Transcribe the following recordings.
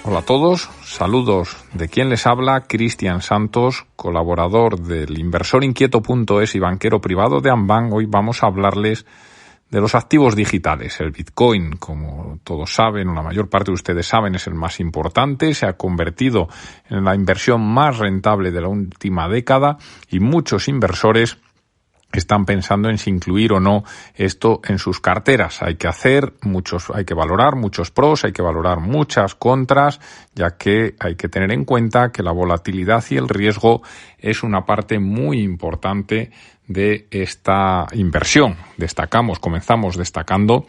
Hola a todos, saludos de quien les habla, Cristian Santos, colaborador del inversorinquieto.es y banquero privado de Ambank. Hoy vamos a hablarles de los activos digitales. El Bitcoin, como todos saben, o la mayor parte de ustedes saben, es el más importante, se ha convertido en la inversión más rentable de la última década y muchos inversores están pensando en si incluir o no esto en sus carteras. Hay que valorar muchos pros, hay que valorar muchas contras, ya que hay que tener en cuenta que la volatilidad y el riesgo es una parte muy importante de esta inversión. Comenzamos destacando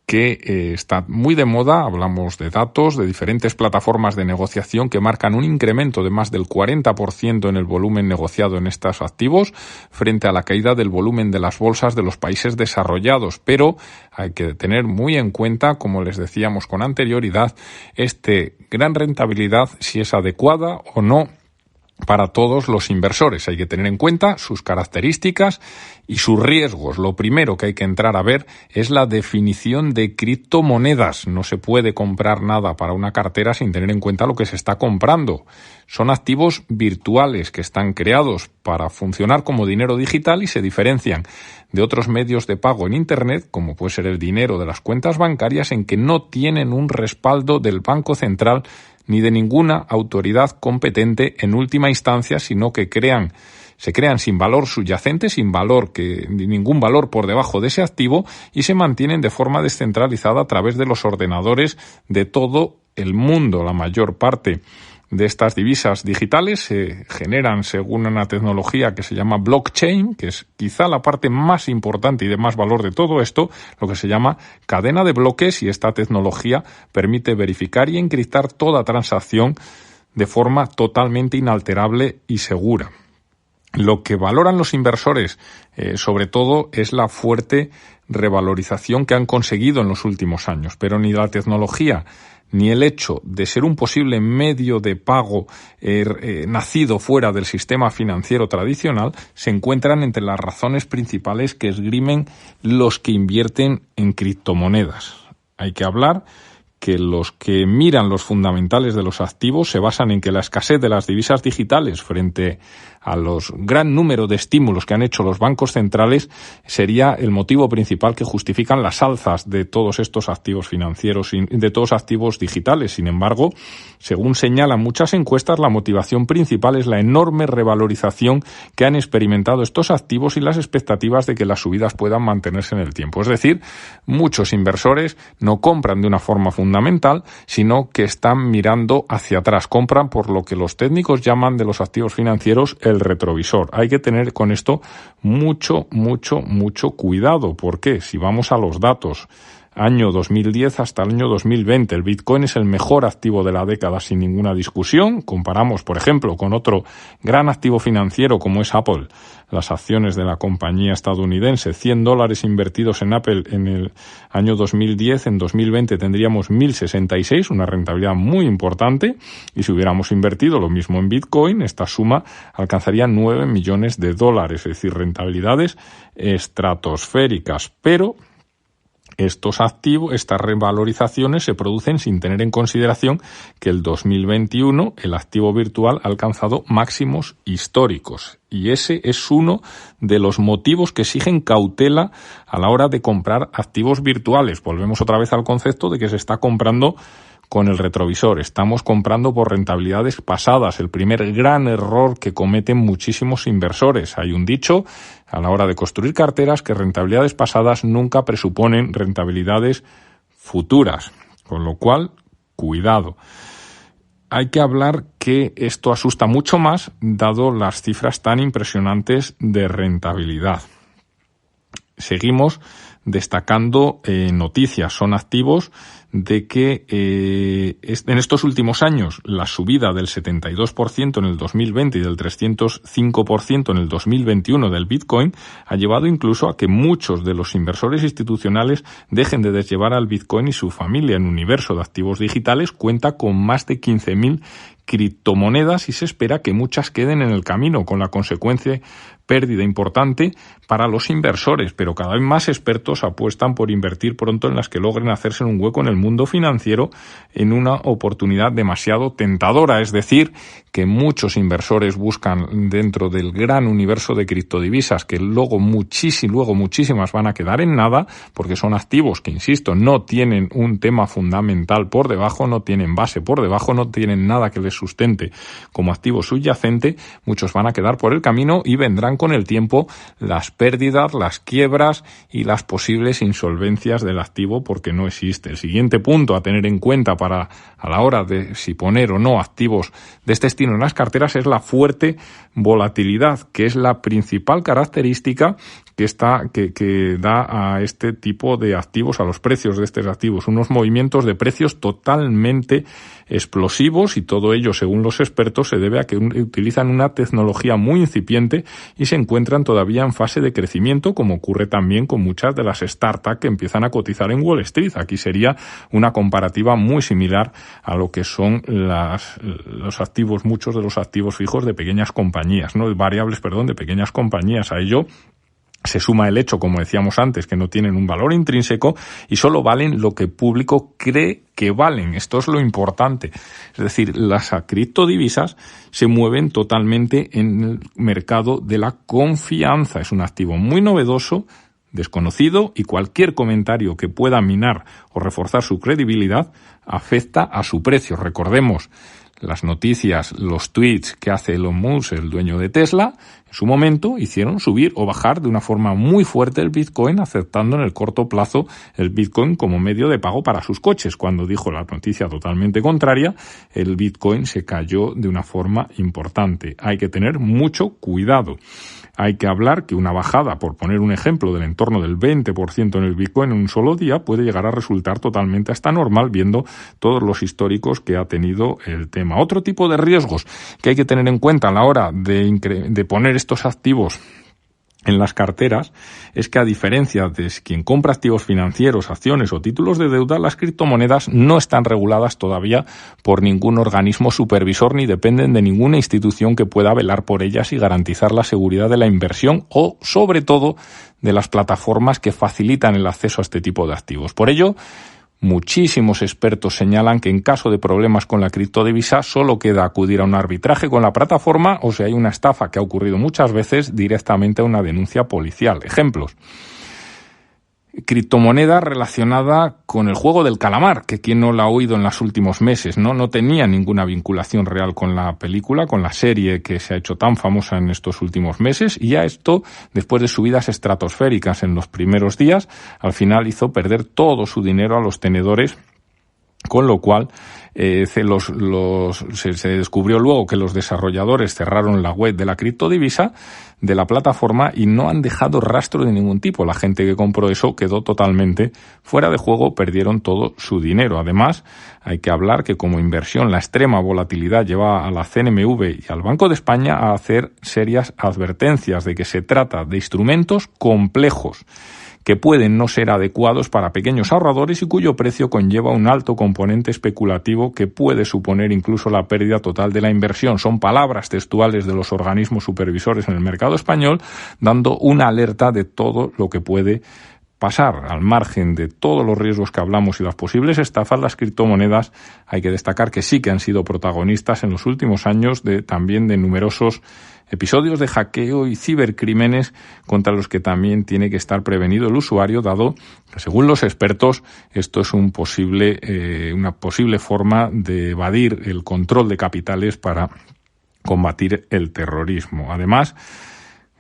que está muy de moda, hablamos de datos de diferentes plataformas de negociación que marcan un incremento de más del 40% en el volumen negociado en estos activos frente a la caída del volumen de las bolsas de los países desarrollados. Pero hay que tener muy en cuenta, como les decíamos con anterioridad, gran rentabilidad, si es adecuada o no para todos los inversores. Hay que tener en cuenta sus características y sus riesgos. Lo primero que hay que entrar a ver es la definición de criptomonedas. No se puede comprar nada para una cartera sin tener en cuenta lo que se está comprando. Son activos virtuales que están creados para funcionar como dinero digital y se diferencian de otros medios de pago en Internet, como puede ser el dinero de las cuentas bancarias, en que no tienen un respaldo del Banco Central ni de ninguna autoridad competente en última instancia, sino que se crean sin valor subyacente, ningún valor por debajo de ese activo, y se mantienen de forma descentralizada a través de los ordenadores de todo el mundo. La mayor parte de estas divisas digitales se generan según una tecnología que se llama blockchain, que es quizá la parte más importante y de más valor de todo esto, lo que se llama cadena de bloques, y esta tecnología permite verificar y encriptar toda transacción de forma totalmente inalterable y segura. Lo que valoran los inversores, sobre todo, es la fuerte revalorización que han conseguido en los últimos años, pero ni la tecnología ni el hecho de ser un posible medio de pago nacido fuera del sistema financiero tradicional se encuentran entre las razones principales que esgrimen los que invierten en criptomonedas. Hay que hablar que los que miran los fundamentales de los activos se basan en que la escasez de las divisas digitales frente a los gran número de estímulos que han hecho los bancos centrales sería el motivo principal que justifican las alzas de todos estos activos financieros, de todos activos digitales. Sin embargo, según señalan muchas encuestas, la motivación principal es la enorme revalorización que han experimentado estos activos y las expectativas de que las subidas puedan mantenerse en el tiempo. Es decir, muchos inversores no compran de una forma fundamental, sino que están mirando hacia atrás. Compran por lo que los técnicos llaman de los activos financieros el retrovisor. Hay que tener con esto mucho cuidado. ¿Por qué? Si vamos a los datos, año 2010 hasta el año 2020, el Bitcoin es el mejor activo de la década sin ninguna discusión. Comparamos, por ejemplo, con otro gran activo financiero como es Apple, las acciones de la compañía estadounidense, $100 invertidos en Apple en el año 2010, en 2020 tendríamos 1.066, una rentabilidad muy importante, y si hubiéramos invertido lo mismo en Bitcoin, esta suma alcanzaría $9 millones, es decir, rentabilidades estratosféricas. Pero estas revalorizaciones se producen sin tener en consideración que el 2021 el activo virtual ha alcanzado máximos históricos, y ese es uno de los motivos que exigen cautela a la hora de comprar activos virtuales. Volvemos otra vez al concepto de que se está comprando con el retrovisor. Estamos comprando por rentabilidades pasadas, el primer gran error que cometen muchísimos inversores. Hay un dicho a la hora de construir carteras que rentabilidades pasadas nunca presuponen rentabilidades futuras, con lo cual, cuidado. Hay que hablar que esto asusta mucho más dado las cifras tan impresionantes de rentabilidad. Seguimos destacando noticias. Son activos de que en estos últimos años la subida del 72% en el 2020 y del 305% en el 2021 del Bitcoin ha llevado incluso a que muchos de los inversores institucionales dejen de desllevar al Bitcoin, y su familia en universo de activos digitales cuenta con más de 15.000 criptomonedas y se espera que muchas queden en el camino, con la consecuencia pérdida importante para los inversores, pero cada vez más expertos apuestan por invertir pronto en las que logren hacerse un hueco en el mundo financiero en una oportunidad demasiado tentadora. Es decir, que muchos inversores buscan dentro del gran universo de criptodivisas, que luego muchísimas van a quedar en nada, porque son activos que, insisto, no tienen un tema fundamental por debajo, no tienen base por debajo, no tienen nada que les sustente como activo subyacente. Muchos van a quedar por el camino y vendrán con el tiempo las pérdidas, las quiebras y las posibles insolvencias del activo, porque no existe. El siguiente punto a tener en cuenta a la hora de si poner o no activos de este estilo en las carteras es la fuerte volatilidad, que es la principal característica que da a este tipo de activos, a los precios de estos activos, unos movimientos de precios totalmente explosivos, y todo ello, según los expertos, se debe a que utilizan una tecnología muy incipiente y se encuentran todavía en fase de crecimiento, como ocurre también con muchas de las startups que empiezan a cotizar en Wall Street. Aquí sería una comparativa muy similar a lo que son los activos, muchos de los activos fijos de pequeñas compañías, de pequeñas compañías. A ello se suma el hecho, como decíamos antes, que no tienen un valor intrínseco y solo valen lo que el público cree que valen. Esto es lo importante. Es decir, las criptodivisas se mueven totalmente en el mercado de la confianza. Es un activo muy novedoso, desconocido, y cualquier comentario que pueda minar o reforzar su credibilidad afecta a su precio. Recordemos las noticias, los tweets que hace Elon Musk, el dueño de Tesla, en su momento hicieron subir o bajar de una forma muy fuerte el Bitcoin, aceptando en el corto plazo el Bitcoin como medio de pago para sus coches. Cuando dijo la noticia totalmente contraria, el Bitcoin se cayó de una forma importante. Hay que tener mucho cuidado. Hay que hablar que una bajada, por poner un ejemplo, del entorno del 20% en el Bitcoin en un solo día puede llegar a resultar totalmente hasta normal, viendo todos los históricos que ha tenido el tema. Otro tipo de riesgos que hay que tener en cuenta a la hora de poner estos activos en las carteras es que, a diferencia de quien compra activos financieros, acciones o títulos de deuda, las criptomonedas no están reguladas todavía por ningún organismo supervisor ni dependen de ninguna institución que pueda velar por ellas y garantizar la seguridad de la inversión, o, sobre todo, de las plataformas que facilitan el acceso a este tipo de activos. Por ello, muchísimos expertos señalan que en caso de problemas con la criptodivisa solo queda acudir a un arbitraje con la plataforma, o si hay una estafa, que ha ocurrido muchas veces, directamente a una denuncia policial. Ejemplos: criptomoneda relacionada con el juego del calamar, que quien no la ha oído en los últimos meses, no tenía ninguna vinculación real con la película, con la serie que se ha hecho tan famosa en estos últimos meses, y a esto, después de subidas estratosféricas en los primeros días, al final hizo perder todo su dinero a los tenedores, con lo cual se descubrió luego que los desarrolladores cerraron la web de la criptodivisa de la plataforma y no han dejado rastro de ningún tipo. La gente que compró eso quedó totalmente fuera de juego, perdieron todo su dinero. Además, hay que hablar que como inversión la extrema volatilidad lleva a la CNMV y al Banco de España a hacer serias advertencias de que se trata de instrumentos complejos que pueden no ser adecuados para pequeños ahorradores y cuyo precio conlleva un alto componente especulativo que puede suponer incluso la pérdida total de la inversión. Son palabras textuales de los organismos supervisores en el mercado español, dando una alerta de todo lo que puede pasar. Al margen de todos los riesgos que hablamos y las posibles estafas, las criptomonedas hay que destacar que sí que han sido protagonistas en los últimos años también de numerosos episodios de hackeo y cibercrímenes contra los que también tiene que estar prevenido el usuario, dado que, según los expertos, esto es una posible forma de evadir el control de capitales para combatir el terrorismo. Además,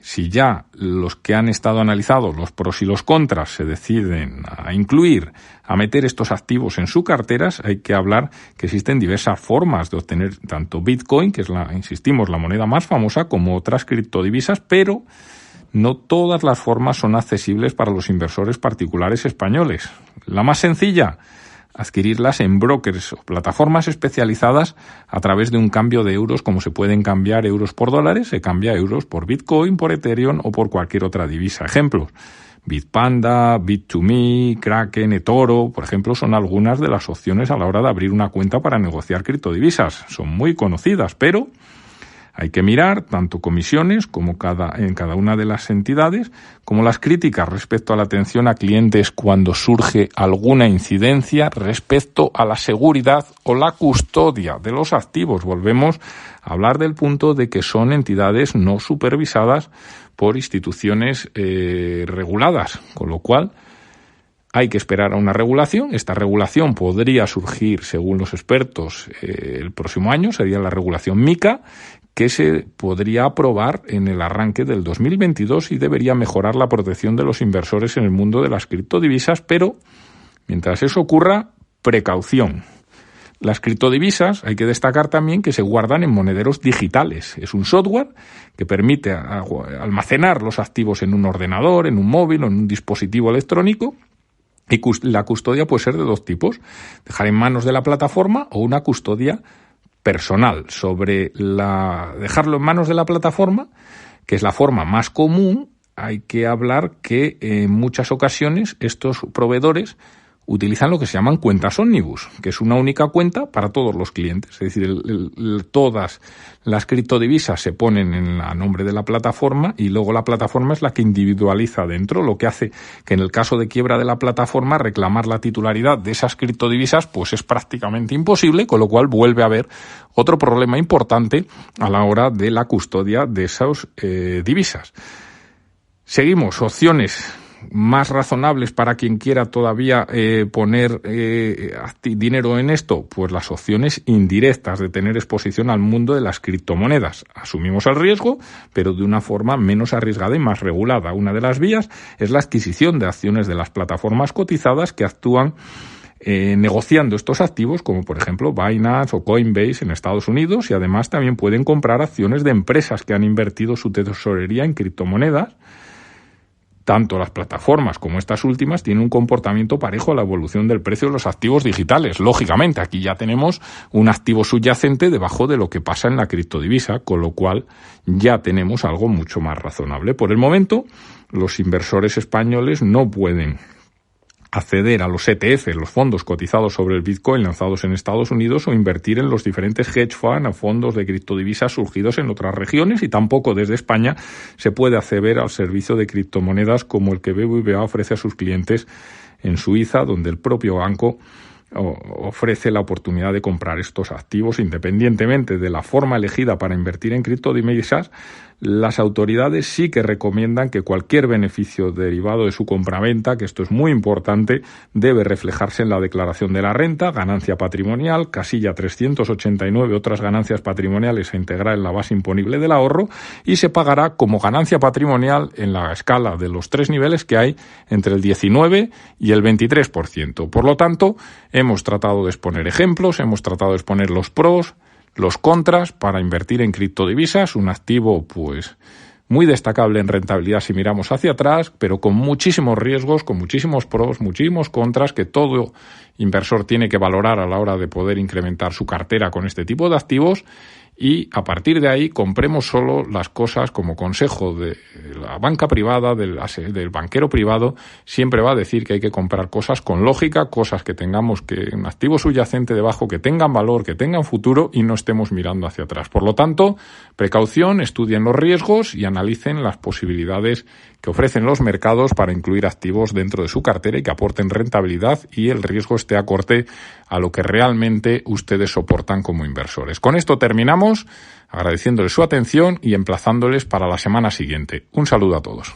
si ya los que han estado analizados, los pros y los contras, se deciden a meter estos activos en sus carteras, hay que hablar que existen diversas formas de obtener tanto Bitcoin, que es la moneda más famosa, como otras criptodivisas, pero no todas las formas son accesibles para los inversores particulares españoles. La más sencilla: adquirirlas en brokers o plataformas especializadas a través de un cambio de euros. Como se pueden cambiar euros por dólares, se cambia euros por Bitcoin, por Ethereum o por cualquier otra divisa. Ejemplos: Bitpanda, Bit2Me, Kraken, eToro, por ejemplo, son algunas de las opciones a la hora de abrir una cuenta para negociar criptodivisas. Son muy conocidas, pero Hay que mirar tanto comisiones como en cada una de las entidades, como las críticas respecto a la atención a clientes cuando surge alguna incidencia respecto a la seguridad o la custodia de los activos. Volvemos a hablar del punto de que son entidades no supervisadas por instituciones reguladas, con lo cual hay que esperar a una regulación. Esta regulación podría surgir, según los expertos, el próximo año, sería la regulación MiCA, que se podría aprobar en el arranque del 2022 y debería mejorar la protección de los inversores en el mundo de las criptodivisas, pero mientras eso ocurra, precaución. Las criptodivisas hay que destacar también que se guardan en monederos digitales. Es un software que permite almacenar los activos en un ordenador, en un móvil o en un dispositivo electrónico. Y la custodia puede ser de dos tipos: dejar en manos de la plataforma o una custodia personal. Dejarlo en manos de la plataforma, que es la forma más común, hay que hablar que en muchas ocasiones estos proveedores utilizan lo que se llaman cuentas ómnibus, que es una única cuenta para todos los clientes. Es decir, todas las criptodivisas se ponen a nombre de la plataforma y luego la plataforma es la que individualiza dentro, lo que hace que en el caso de quiebra de la plataforma reclamar la titularidad de esas criptodivisas pues es prácticamente imposible, con lo cual vuelve a haber otro problema importante a la hora de la custodia de esas divisas. Seguimos, opciones más razonables para quien quiera todavía poner dinero en esto, pues las opciones indirectas de tener exposición al mundo de las criptomonedas. Asumimos el riesgo, pero de una forma menos arriesgada y más regulada. Una de las vías es la adquisición de acciones de las plataformas cotizadas que actúan negociando estos activos, como por ejemplo Binance o Coinbase en Estados Unidos, y además también pueden comprar acciones de empresas que han invertido su tesorería en criptomonedas. Tanto las plataformas como estas últimas tienen un comportamiento parejo a la evolución del precio de los activos digitales. Lógicamente, aquí ya tenemos un activo subyacente debajo de lo que pasa en la criptodivisa, con lo cual ya tenemos algo mucho más razonable. Por el momento, los inversores españoles no pueden acceder a los ETF, los fondos cotizados sobre el Bitcoin lanzados en Estados Unidos, o invertir en los diferentes hedge funds o fondos de criptodivisas surgidos en otras regiones, y tampoco desde España se puede acceder al servicio de criptomonedas como el que BBVA ofrece a sus clientes en Suiza, donde el propio banco ofrece la oportunidad de comprar estos activos independientemente de la forma elegida para invertir en criptodivisas. Las autoridades sí que recomiendan que cualquier beneficio derivado de su compraventa, que esto es muy importante, debe reflejarse en la declaración de la renta, ganancia patrimonial, casilla 389, otras ganancias patrimoniales a integrar en la base imponible del ahorro, y se pagará como ganancia patrimonial en la escala de los 3 niveles que hay entre el 19 y el 23%. Por lo tanto, hemos tratado de exponer ejemplos, hemos tratado de exponer los pros, los contras para invertir en criptodivisas, un activo pues muy destacable en rentabilidad si miramos hacia atrás, pero con muchísimos riesgos, con muchísimos pros, muchísimos contras que todo inversor tiene que valorar a la hora de poder incrementar su cartera con este tipo de activos. Y a partir de ahí compremos solo las cosas, como consejo de la banca privada, del banquero privado, siempre va a decir que hay que comprar cosas con lógica, cosas que tengamos un activo subyacente debajo, que tengan valor, que tengan futuro y no estemos mirando hacia atrás. Por lo tanto, precaución, estudien los riesgos y analicen las posibilidades que ofrecen los mercados para incluir activos dentro de su cartera y que aporten rentabilidad y el riesgo esté acorde a lo que realmente ustedes soportan como inversores. Con esto terminamos, agradeciéndoles su atención y emplazándoles para la semana siguiente. Un saludo a todos.